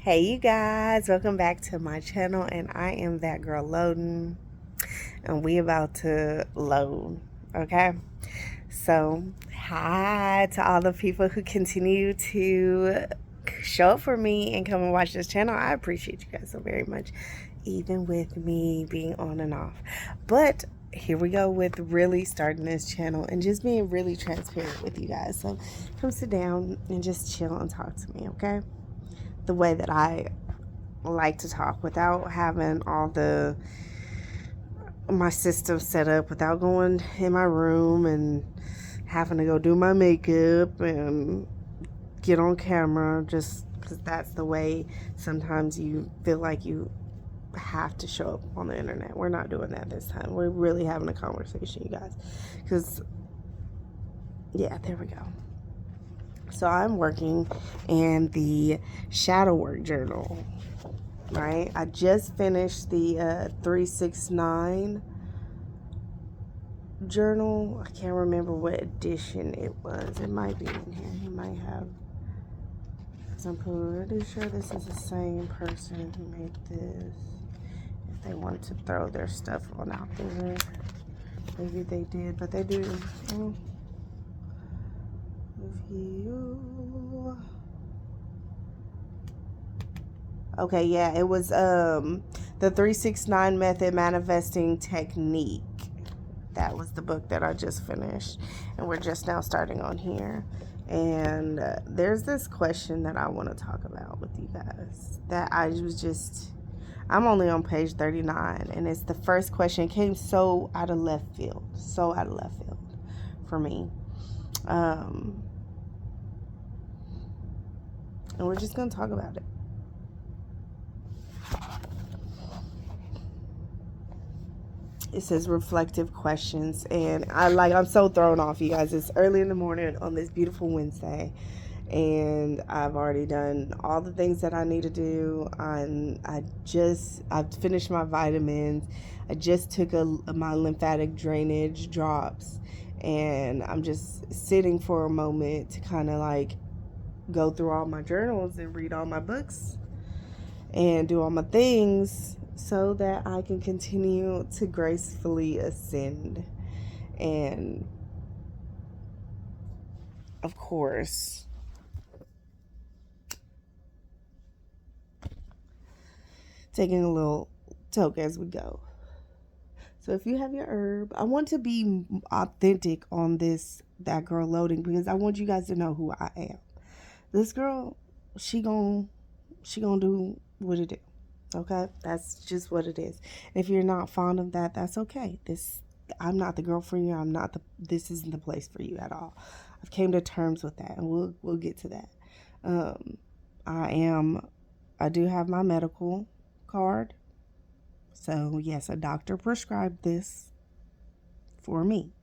Hey you guys, welcome back to my channel, and I am that girl loading, and we about to load. Okay, so hi to all the people who continue to show up for me and come and watch this channel. I appreciate you guys so very much, even with me being on and off. But here we go with really starting this channel and just being really transparent with you guys. So come sit down and just chill and talk to me, okay? The way that I like to talk, without having all the my system set up, without going in my room and having to go do my makeup and get on camera, just because that's the way sometimes you feel like you have to show up on the internet. We're not doing that this time. We're really having a conversation, you guys, because yeah, there we go. So I'm working in the shadow work journal, right? I just finished the 369 journal. I can't remember what edition it was. It might be in here. He might have, because I'm pretty sure this is the same person who made this. If they wanted to throw their stuff on out there, maybe they did, but they do. Review. Okay, yeah, it was the 369 Method Manifesting Technique. That was the book that I just finished, and we're just now starting on here. And there's this question that I want to talk about with you guys that I'm only on page 39, and it's the first question. It came so out of left field for me. And we're just going to talk about it. It says reflective questions, and I'm so thrown off, you guys. It's early in the morning on this beautiful Wednesday, and I've already done all the things that I need to do. I've finished my vitamins. I just took my lymphatic drainage drops, and I'm just sitting for a moment to kind of like go through all my journals and read all my books and do all my things so that I can continue to gracefully ascend. And of course, taking a little toke as we go. So if you have your herb, I want to be authentic on that girl loading, because I want you guys to know who I am. This girl, she gon' do what it do. Okay, that's just what it is. If you're not fond of that, that's okay. I'm not the girl for you. This isn't the place for you at all. I've came to terms with that, and we'll get to that. I do have my medical card. So yes, a doctor prescribed this for me.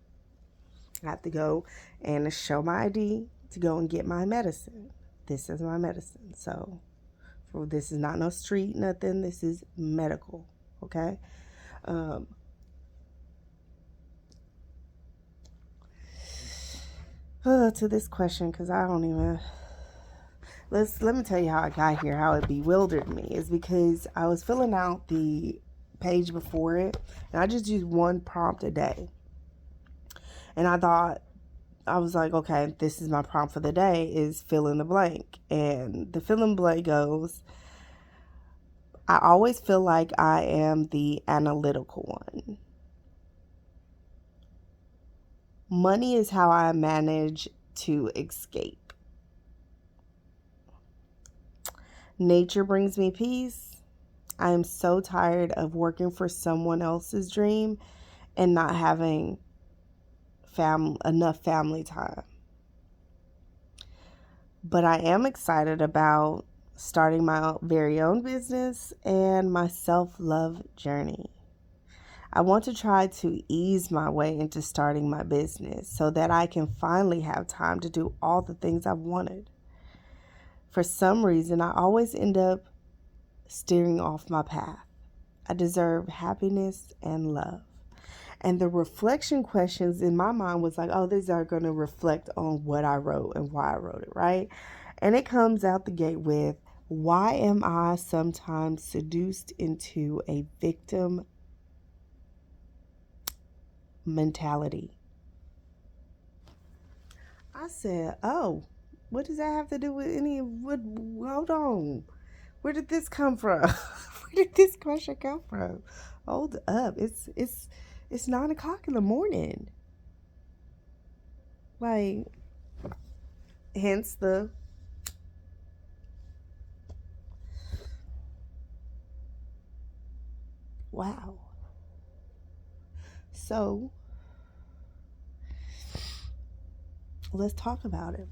I have to go and show my ID to go and get my medicine. This is my medicine. So this is not no street, nothing. This is medical, okay? To this question, because I don't even... Let me tell you how I got here, how it bewildered me. Is because I was filling out the page before it, and I just used one prompt a day. And I was like, okay, this is my prompt for the day, is fill in the blank. And the fill in the blank goes, I always feel like I am the analytical one. Money is how I manage to escape. Nature brings me peace. I am so tired of working for someone else's dream and not having enough family time. But I am excited about starting my very own business and my self-love journey. I want to try to ease my way into starting my business so that I can finally have time to do all the things I've wanted. For some reason, I always end up steering off my path. I deserve happiness and love. And the reflection questions in my mind was like, oh, these are going to reflect on what I wrote and why I wrote it, right? And it comes out the gate with, Why am I sometimes seduced into a victim mentality? I said, oh, what does that have to do with any of what? Hold on. Where did this come from? Where did this question come from? Hold up. It's 9 o'clock in the morning. Like, hence the wow. So let's talk about it.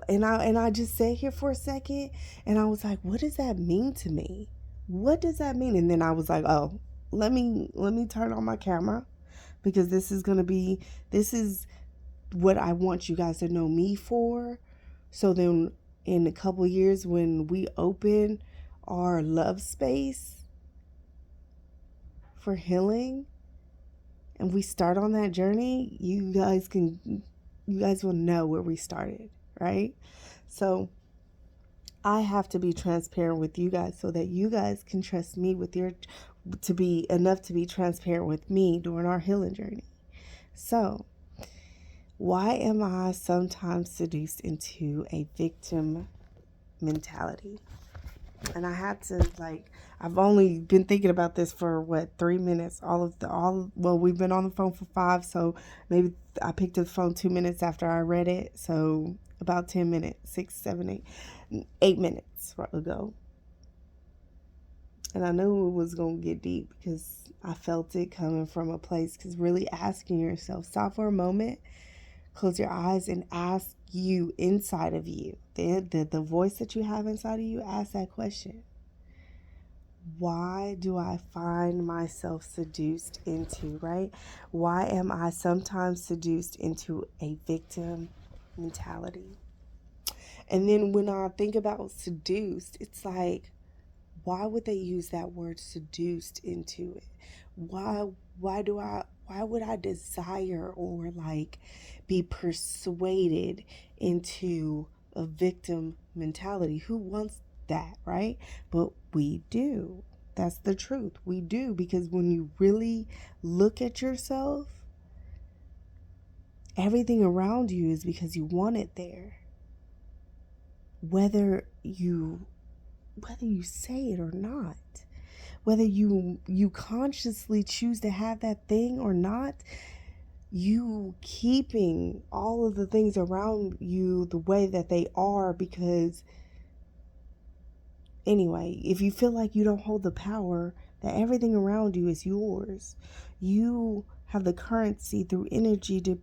And I just sat here for a second and I was like, what does that mean to me? What does that mean? And then I was like, oh, let me turn on my camera because this is what I want you guys to know me for. So then in a couple years when we open our love space for healing and we start on that journey, you guys will know where we started, right? So I have to be transparent with you guys so that you guys can trust me to be enough to be transparent with me during our healing journey. So, why am I sometimes seduced into a victim mentality? And I had to I've only been thinking about this for 3 minutes. Well, we've been on the phone for 5, so maybe I picked up the phone 2 minutes after I read it. So about 10 minutes, 6, 7, 8 minutes ago. And I knew it was gonna get deep because I felt it coming from a place. Because really asking yourself, stop for a moment, close your eyes, and ask you inside of you, the voice that you have inside of you. Ask that question. Why do I find myself seduced into, right? Why am I sometimes seduced into a victim mentality? And then when I think about seduced, it's like, why would they use that word seduced into it? Why why would I desire or be persuaded into a victim mentality? Who wants that, right? But we do. That's the truth. We do, because when you really look at yourself, everything around you is because you want it there. Whether you say it or not, whether you consciously choose to have that thing or not, you keeping all of the things around you the way that they are, because anyway, if you feel like you don't hold the power, that everything around you is yours, you have the currency through energy to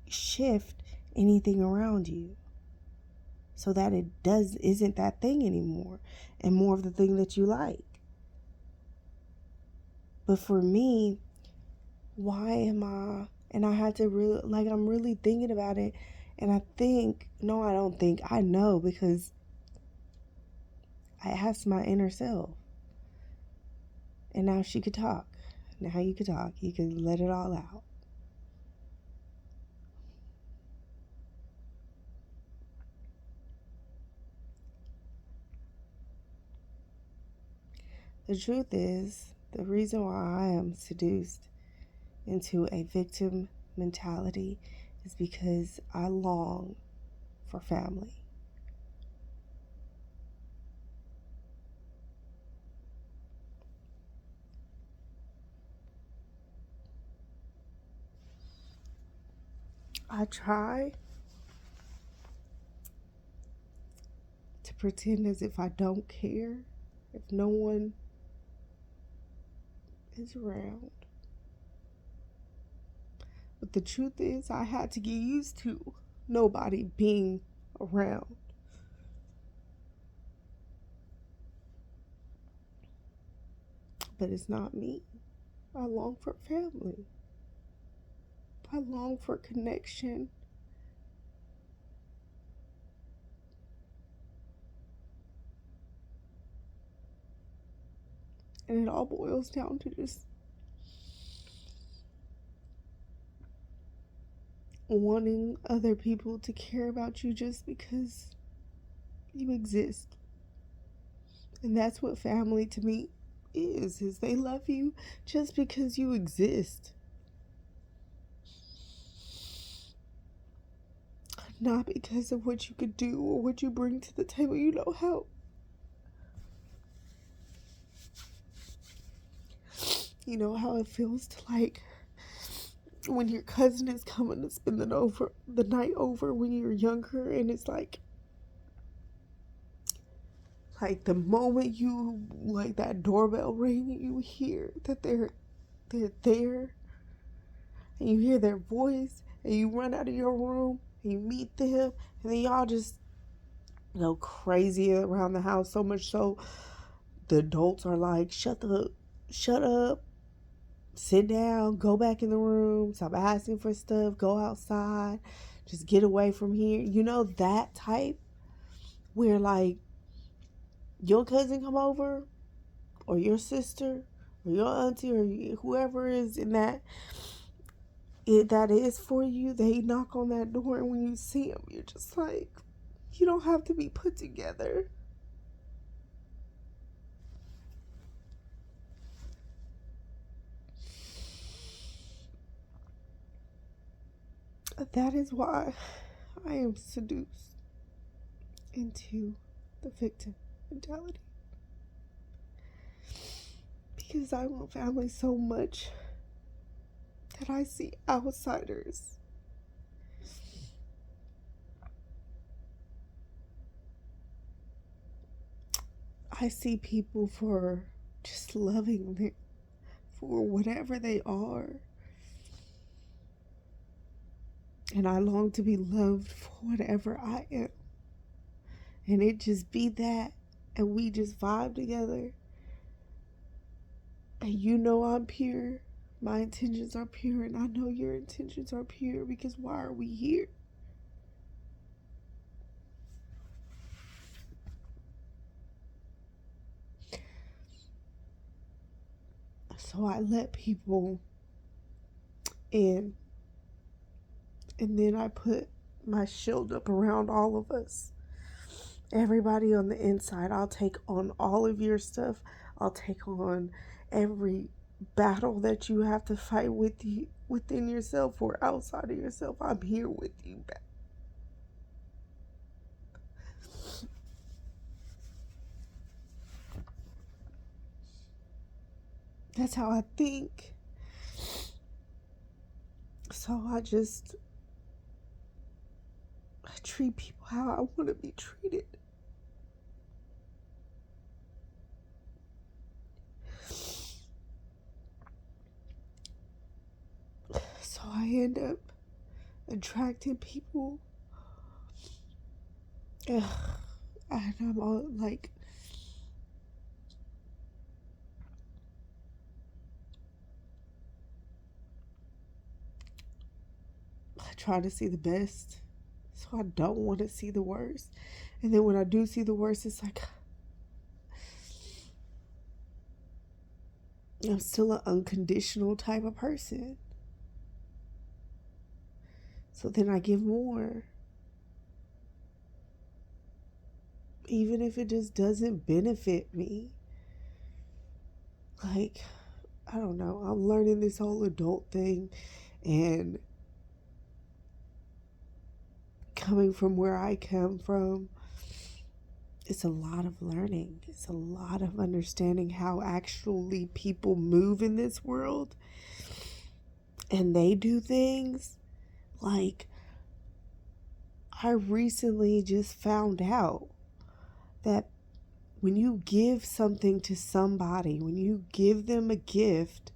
shift anything around you so that isn't that thing anymore and more of the thing that you like. But for me, why am I, and I had to really, I'm really thinking about it, and I think, no, I don't think, I know, because I asked my inner self, and now she could talk. Now you could talk. You could let it all out. The truth is, the reason why I am seduced into a victim mentality is because I long for family. I try to pretend as if I don't care if no one is around. But the truth is, I had to get used to nobody being around. But it's not me. I long for family. I long for connection. And it all boils down to just wanting other people to care about you just because you exist. And that's what family to me is they love you just because you exist. Not because of what you could do or what you bring to the table. You know how it feels to, like, when your cousin is coming to spend the night over when you're younger, and it's like the moment you, like, that doorbell ring and you hear that they're there, and you hear their voice, and you run out of your room and you meet them, and then y'all just go crazy around the house, so much so the adults are like, shut up, sit down, go back in the room, stop asking for stuff, go outside, just get away from here. You know, that type where, like, your cousin come over, or your sister, or your auntie, or whoever is in that is for you, they knock on that door, and when you see them, you're just like, you don't have to be put together. That is why I am seduced into the victim mentality. Because I want family so much that I see outsiders. I see people for just loving them for whatever they are. And I long to be loved for whatever I am. And it just be that. And we just vibe together. And you know I'm pure. My intentions are pure. And I know your intentions are pure. Because why are we here? So I let people in. And then I put my shield up around all of us. Everybody on the inside. I'll take on all of your stuff. I'll take on every battle that you have to fight within yourself or outside of yourself. I'm here with you. That's how I think. So I treat people how I want to be treated. So I end up attracting people. And I'm all like, I try to see the best. So I don't want to see the worst. And then when I do see the worst, it's like, I'm still an unconditional type of person. So then I give more. Even if it just doesn't benefit me. Like, I don't know. I'm learning this whole adult thing. And coming from where I come from, it's a lot of learning. It's a lot of understanding how actually people move in this world. And they do things. Like, I recently just found out that when you give something to somebody, when you give them a gift,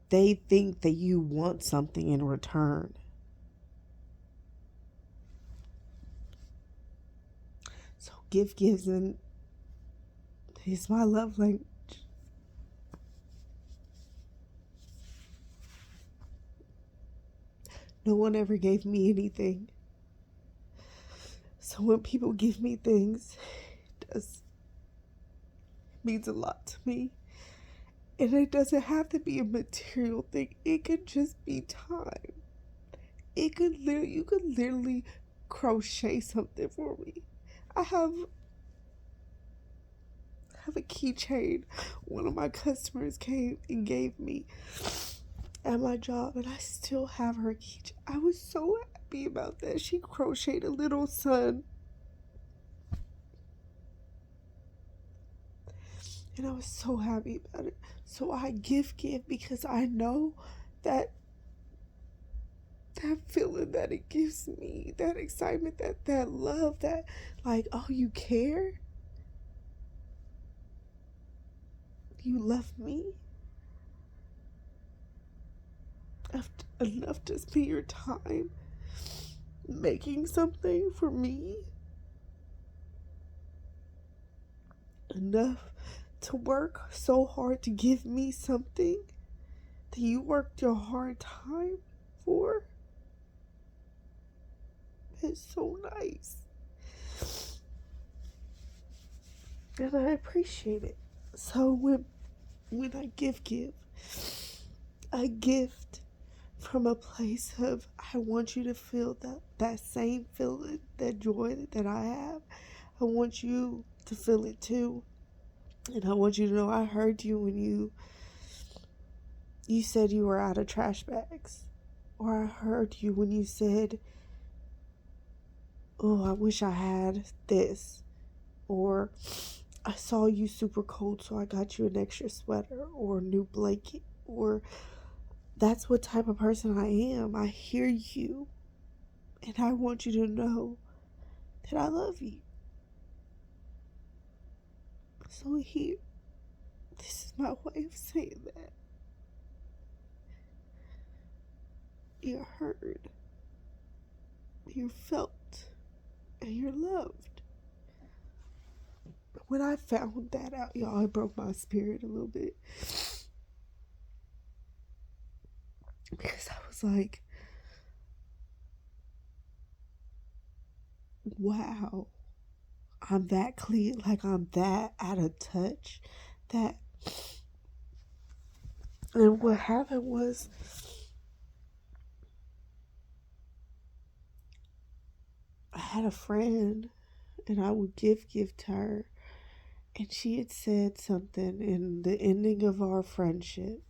they think that you want something in return. So gift giving is my love language. No one ever gave me anything. So when people give me things, it means a lot to me. And it doesn't have to be a material thing. It could just be time. You could literally crochet something for me. I have have a keychain one of my customers came and gave me at my job, and I still have her keychain. I was so happy about that. She crocheted a little sun, and I was so happy about it. So I give because I know that that feeling that it gives me, that excitement, that love, that like, oh, you care? You love me enough to spend your time making something for me, enough to work so hard to give me something that you worked your hard time for. It's so nice. And I appreciate it. So when I give, I gift from a place of I want you to feel that same feeling, that joy that I have. I want you to feel it too. And I want you to know I heard you when you said you were out of trash bags. Or I heard you when you said, oh, I wish I had this. Or I saw you super cold, so I got you an extra sweater or a new blanket. Or that's what type of person I am. I hear you. And I want you to know that I love you. So here, this is my way of saying that. You're heard. You're felt. And you're loved. When I found that out, y'all, it broke my spirit a little bit. Because I was like, wow, I'm that clean, like I'm that out of touch. That, and what happened was, I had a friend, and I would give to her, and she had said something in the ending of our friendship.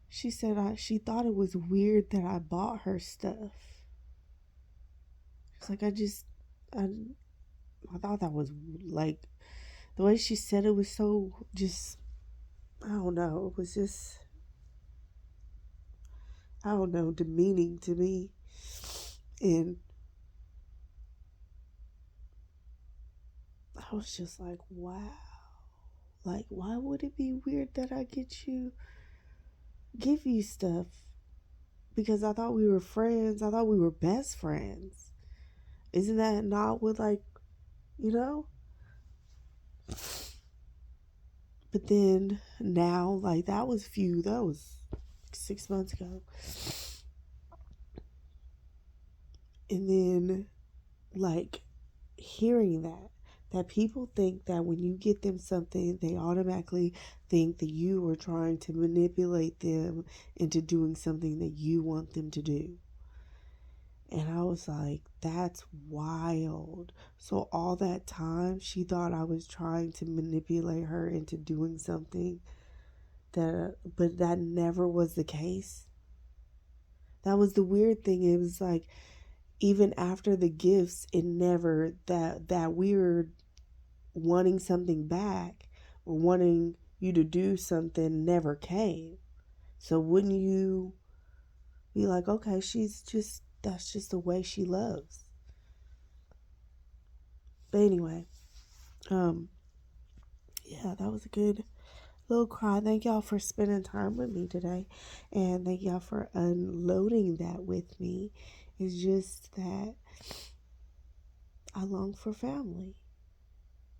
She said she thought it was weird that I bought her stuff. It's like I thought that was like the way she said it was so just, I don't know, it was just, I don't know, demeaning to me. And I was just like, wow. Like, why would it be weird that I give you stuff? Because I thought we were friends. I thought we were best friends. Isn't that not what, like, you know? But then now, like, that was 6 months ago. And then, like, hearing that people think that when you get them something, they automatically think that you are trying to manipulate them into doing something that you want them to do. And I was like, that's wild. So all that time, she thought I was trying to manipulate her into doing something but that never was the case. That was the weird thing. It was like, even after the gifts, it never, that weird wanting something back or wanting you to do something never came. So wouldn't you be like, okay, that's just the way she loves. But anyway, yeah, that was a good little cry. Thank y'all for spending time with me today, and thank y'all for unloading that with me. It's just that I long for family,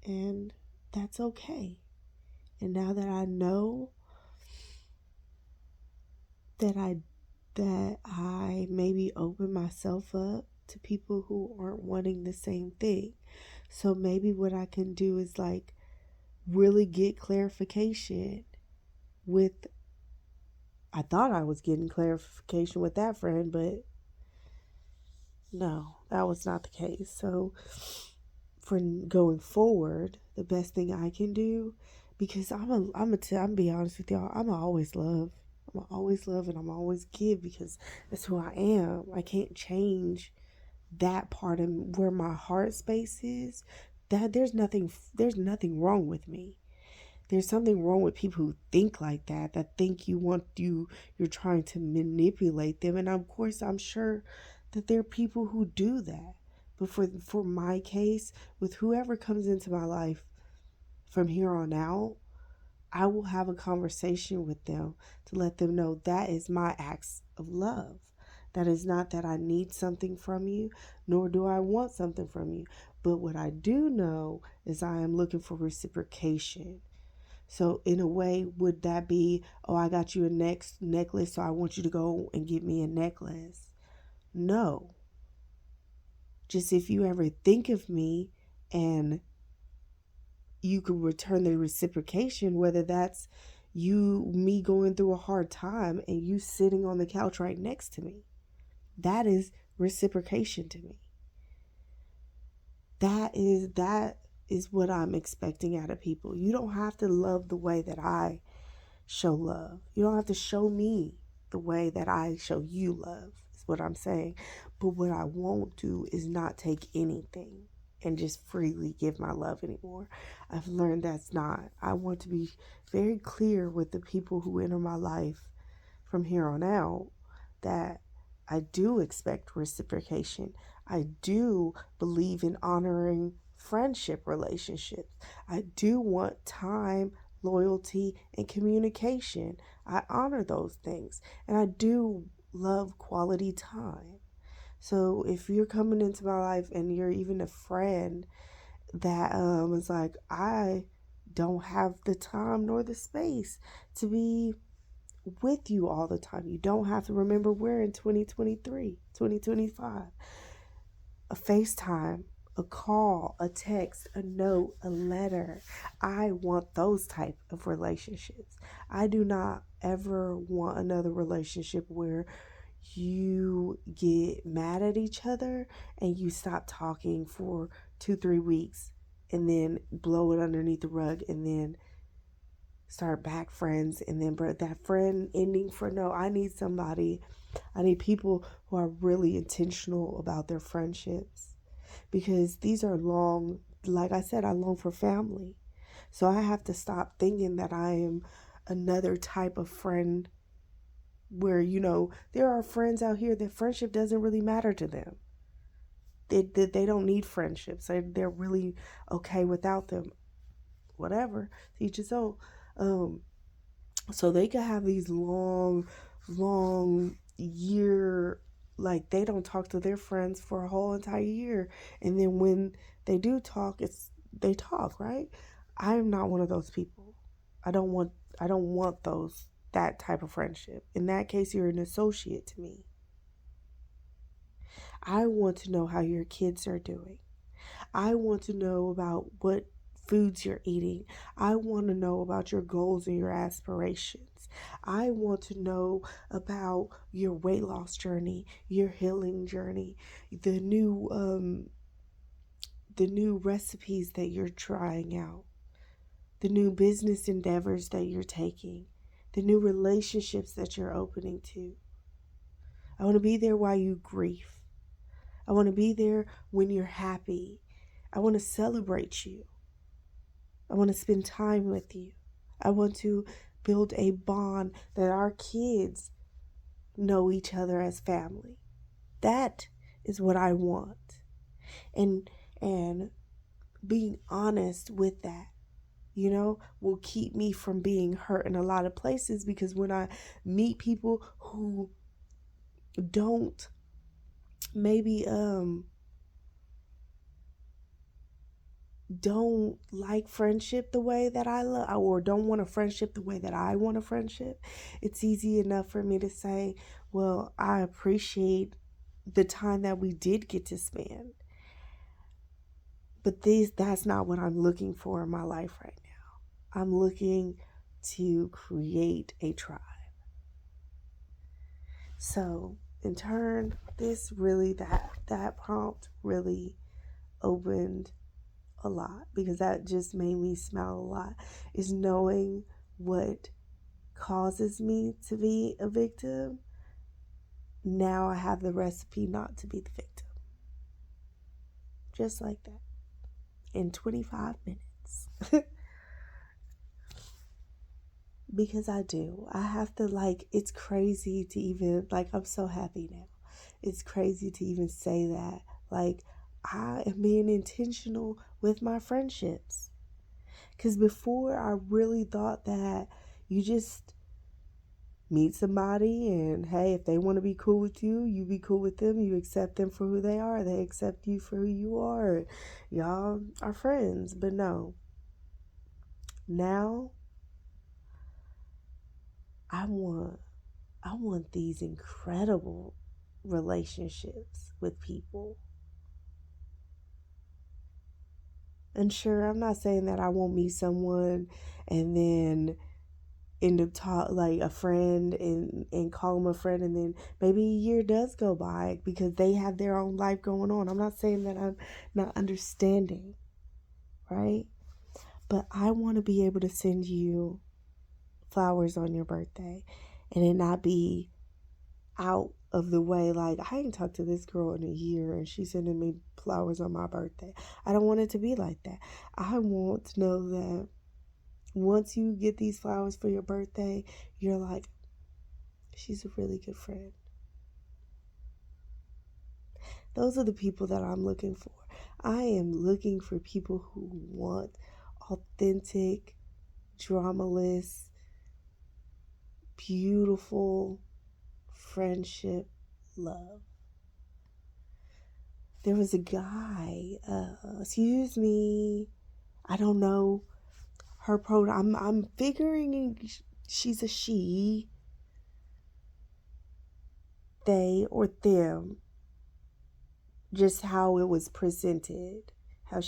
and that's okay. And now that I know that I maybe open myself up to people who aren't wanting the same thing. So maybe what I can do is like really get clarification with, I thought I was getting clarification with that friend, but no, that was not the case. So for going forward, the best thing I can do, because I'm be honest with y'all, I'm always love. I'm always love and I'm always give because that's who I am. I can't change that part of where my heart space is. That there's nothing wrong with me. There's something wrong with people who think like that think you're trying to manipulate them. And of course, I'm sure that there are people who do that. But for my case, with whoever comes into my life from here on out, I will have a conversation with them to let them know that is my acts of love. That is not that I need something from you, nor do I want something from you. But what I do know is I am looking for reciprocation. So in a way, would that be, oh, I got you a necklace, so I want you to go and get me a necklace? No. Just if you ever think of me and you could return the reciprocation, whether that's me going through a hard time and you sitting on the couch right next to me. That is reciprocation to me. That is what I'm expecting out of people. You don't have to love the way that I show love. You don't have to show me the way that I show you love, is what I'm saying. But what I won't do is not take anything and just freely give my love anymore. I've learned that's not. I want to be very clear with the people who enter my life from here on out that I do expect reciprocation. I do believe in honoring friendship relationships. I do want time, loyalty, and communication. I honor those things. And I do love quality time. So if you're coming into my life and you're even a friend that is like, I don't have the time nor the space to be with you all the time. You don't have to remember we're in 2023, 2025. A FaceTime, a call, a text, a note, a letter. I want those type of relationships. I do not ever want another relationship where you get mad at each other and you stop talking for 2-3 weeks and then blow it underneath the rug and then start back friends and then that friend ending for no. I need people who are really intentional about their friendships because these are long. Like I said, I long for family, so I have to stop thinking that I am another type of friend where there are friends out here that friendship doesn't really matter to them. They don't need friendships. They're really okay without them. Whatever, teach its own. um So they could have these long year, like they don't talk to their friends for a whole entire year. And then when they do talk, they talk, right? I am not one of those people. I don't want that type of friendship. In that case, you're an associate to me. I want to know how your kids are doing. I want to know about what foods you're eating. I want to know about your goals and your aspirations. I want to know about your weight loss journey, your healing journey, the new recipes that you're trying out, the new business endeavors that you're taking, the new relationships that you're opening to. I want to be there while you grieve. I want to be there when you're happy. I want to celebrate you. I want to spend time with you. I want to build a bond that our kids know each other as family. That is what I want. And and being honest with that, will keep me from being hurt in a lot of places because when I meet people who don't maybe don't like friendship the way that I love, or don't want a friendship the way that I want a friendship, it's easy enough for me to say, well, I appreciate the time that we did get to spend. But that's not what I'm looking for in my life right now. I'm looking to create a tribe. So in turn, that prompt really opened a lot, because that just made me smile a lot, is knowing what causes me to be a victim. Now I have the recipe not to be the victim. Just like that. In 25 minutes. Because I do. I have to, like, it's crazy to even, like, I'm so happy now. It's crazy to even say that. Like, I am being intentional with my friendships. Because before, I really thought that you just meet somebody and, hey, if they want to be cool with you, you be cool with them. You accept them for who they are. They accept you for who you are. Y'all are friends. But no. Now, I want these incredible relationships with people. And sure, I'm not saying that I won't meet someone and then end up like a friend and call them a friend, and then maybe a year does go by because they have their own life going on. I'm not saying that I'm not understanding, right? But I want to be able to send you flowers on your birthday and it not be out of the way. Like, I ain't talked to this girl in a year and she's sending me flowers on my birthday. I don't want it to be like that. I want to know that once you get these flowers for your birthday, you're like, she's a really good friend. Those are the people that I'm looking for. I am looking for people who want authentic, dramaless, beautiful friendship love. There was a guy, excuse me, I don't know her pronoun. I'm figuring she's a she, they, or them. Just how it was presented, how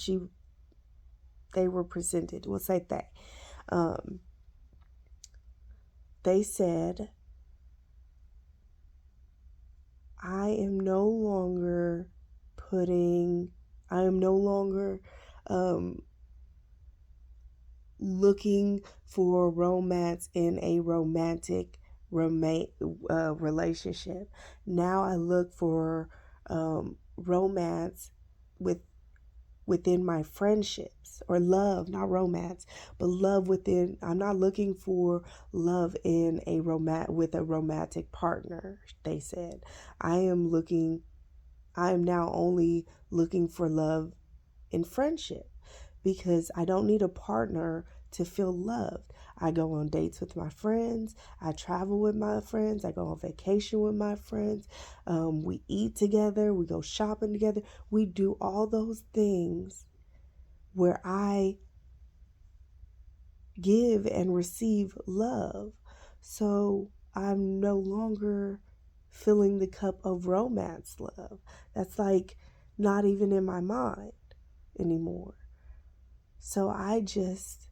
they were presented. We'll say they. Um, they said, I am no longer um, looking for romance in a romantic relationship. Now I look for romance within my friendships, or love, not romance, but love within. I'm not looking for love in with a romantic partner, they said. I am now only looking for love in friendship, because I don't need a partner to feel loved. I go on dates with my friends. I travel with my friends. I go on vacation with my friends. We eat together. We go shopping together. We do all those things where I give and receive love. So I'm no longer filling the cup of romance love. That's like not even in my mind anymore. So I just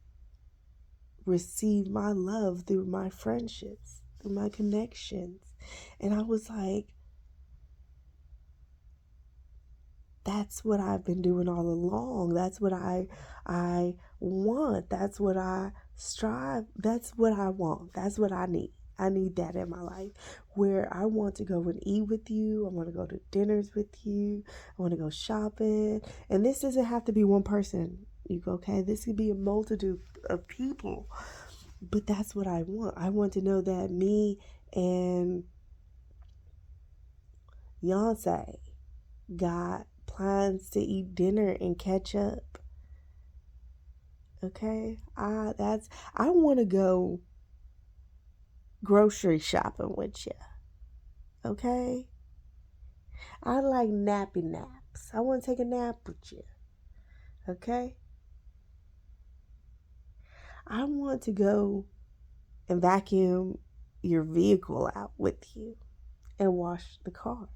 receive my love through my friendships, through my connections. And I was like, that's what I've been doing all along. That's what I want. That's what I strive. That's what I want. That's what I need. I need that in my life, where I want to go and eat with you. I want to go to dinners with you. I want to go shopping. And this doesn't have to be one person. You go, okay? This could be a multitude of people. But that's what I want. I want to know that me and Beyonce got plans to eat dinner and catch up. Okay? I want to go grocery shopping with you. Okay? I like nappy naps. I want to take a nap with you. Okay? I want to go and vacuum your vehicle out with you and wash the car.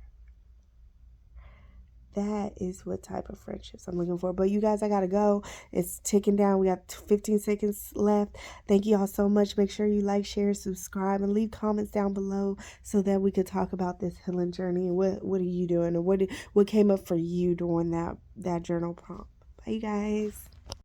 That is what type of friendships I'm looking for. But you guys, I gotta go. It's ticking down. We got 15 seconds left. Thank you all so much. Make sure you like, share, subscribe, and leave comments down below so that we could talk about this healing journey. And what are you doing, or what came up for you during that journal prompt? Bye, you guys.